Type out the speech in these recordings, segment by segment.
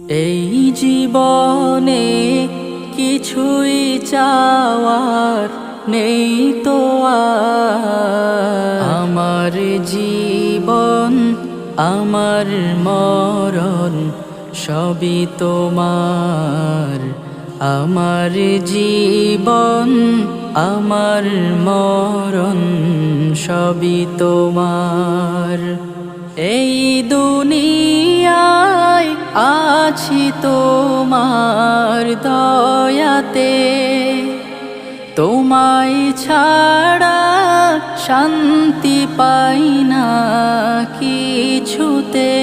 এই জীবনে কিছুই চাওয়ার নেই তো আর। আমার জীবন আমার মরণ সবই তোমার। আমার জীবন আমার মরণ সবই তোমার। এই দুনিয়ায় আছি তোমার দয়াতে, তোমায় ছাড়া শান্তি পাই না কিছুতে।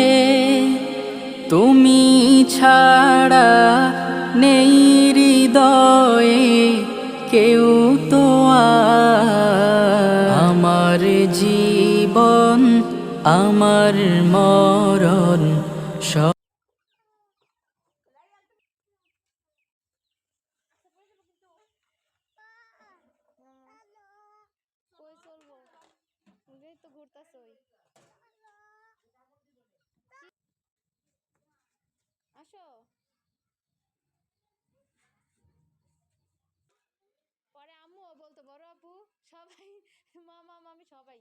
তুমি ছাড়া নেই হৃদয়ে কেউ তো আর। আমার জীবন আমার মরণ সব। কই চলবো? এই তো ঘুরতাছই। আসো। পরে আম্মুও বলতো বড় আপু সবাই মামা মামি সবাই।